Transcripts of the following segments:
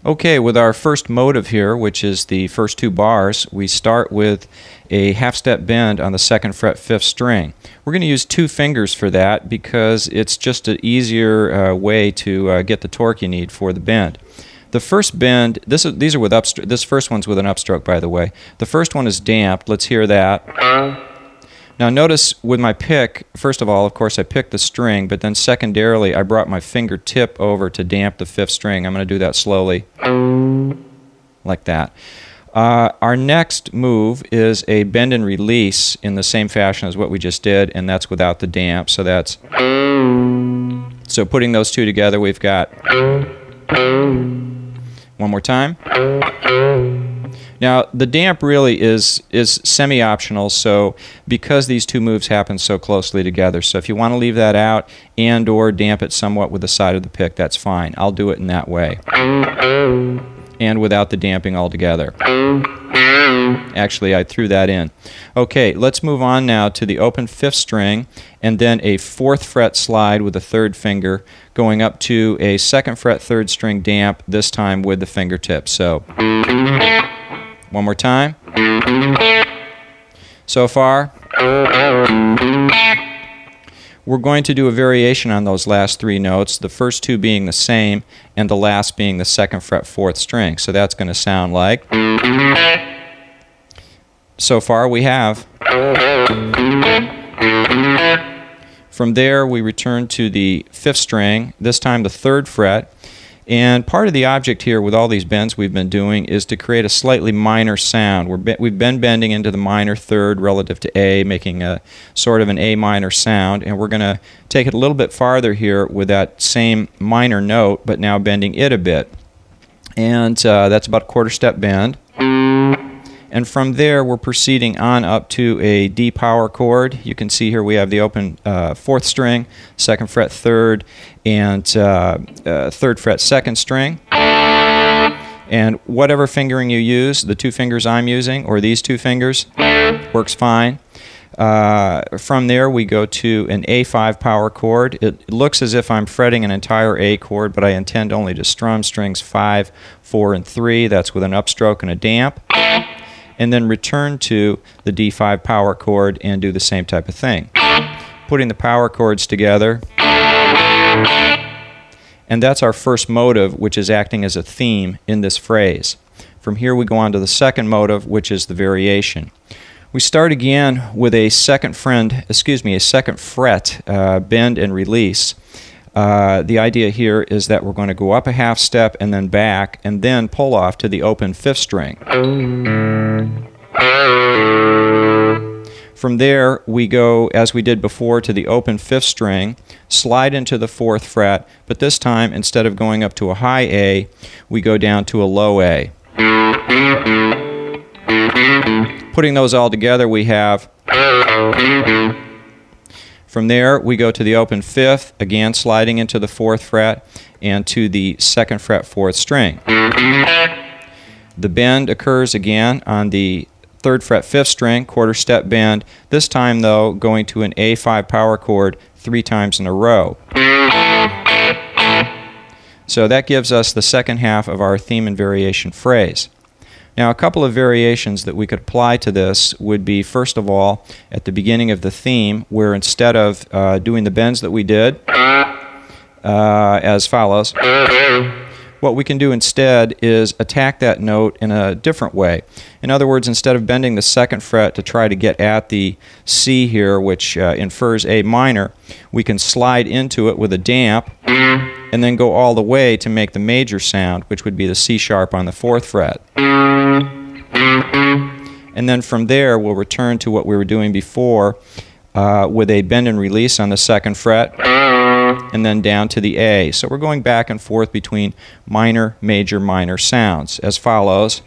Okay, with our first motive here, which is the first two bars, we start with a half-step bend on the 2nd fret 5th string. We're going to use 2 fingers for that because it's just an easier way to get the torque you need for the bend. The first bend, these are with upstroke. This first one's with an upstroke, by the way. The first one is damped. Let's hear that. Now notice with my pick, first of all, of course, I picked the string, but then secondarily, I brought my fingertip over to damp the 5th string. I'm going to do that slowly, like that. Our next move is a bend and release in the same fashion as what we just did, and that's without the damp. So that's putting those two together, we've got one more time. Now, the damp really is semi-optional, so because these two moves happen so closely together. So if you want to leave that out and or damp it somewhat with the side of the pick, that's fine. I'll do it in that way. And without the damping altogether. Actually, I threw that in. Okay, let's move on now to the open 5th string and then a 4th fret slide with the 3rd finger going up to a 2nd fret 3rd string damp, this time with the fingertip. So, one more time. So far, we're going to do a variation on those last 3 notes, the first 2 being the same and the last being the 2nd fret 4th string. So that's going to sound like, so far we have. From there we return to the 5th string, this time the 3rd fret. And part of the object here with all these bends we've been doing is to create a slightly minor sound. We've been bending into the minor 3rd relative to A, making a sort of an A minor sound, and we're going to take it a little bit farther here with that same minor note, but now bending it a bit. And that's about a 1/4 step bend. And from there we're proceeding on up to a D power chord. You can see here we have the open 4th string, 2nd fret 3rd, and 3rd fret 2nd string. And whatever fingering you use, the 2 fingers I'm using, or these 2 fingers, works fine. From there we go to an A5 power chord. It looks as if I'm fretting an entire A chord, but I intend only to strum strings 5, 4, and 3. That's with an upstroke and a damp. And then return to the D5 power chord and do the same type of thing. Putting the power chords together. And that's our first motive, which is acting as a theme in this phrase. From here we go on to the second motive, which is the variation. We start again with a second fret bend and release. The idea here is that we're going to go up a half step and then back and then pull off to the open 5th string. From there we go, as we did before, to the open 5th string, slide into the 4th fret, but this time instead of going up to a high A, we go down to a low A. Putting those all together we have. From there, we go to the open 5th, again sliding into the 4th fret, and to the 2nd fret 4th string. The bend occurs again on the 3rd fret 5th string, 1/4 step bend, this time though going to an A5 power chord 3 times in a row. So that gives us the second half of our theme and variation phrase. Now, a couple of variations that we could apply to this would be, first of all, at the beginning of the theme, where instead of doing the bends that we did, as follows, what we can do instead is attack that note in a different way. In other words, instead of bending the 2nd fret to try to get at the C here, which infers A minor, we can slide into it with a damp, and then go all the way to make the major sound, which would be the C sharp on the 4th fret. And then from there we'll return to what we were doing before with a bend and release on the 2nd fret and then down to the A. So we're going back and forth between minor, major, minor sounds as follows.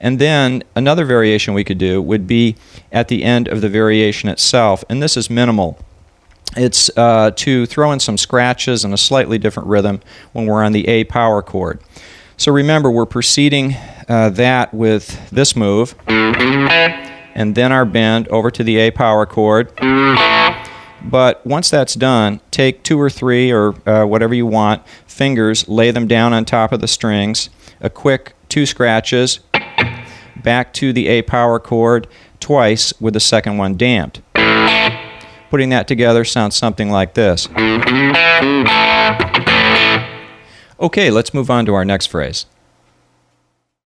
And then another variation we could do would be at the end of the variation itself, and this is minimal. It's to throw in some scratches and a slightly different rhythm when we're on the A power chord. So remember, we're preceding that with this move, and then our bend over to the A power chord, But once that's done, take 2 or 3 or whatever you want fingers, lay them down on top of the strings, a quick 2 scratches, back to the A power chord twice with the second one damped. Putting that together sounds something like this. Okay, let's move on to our next phrase.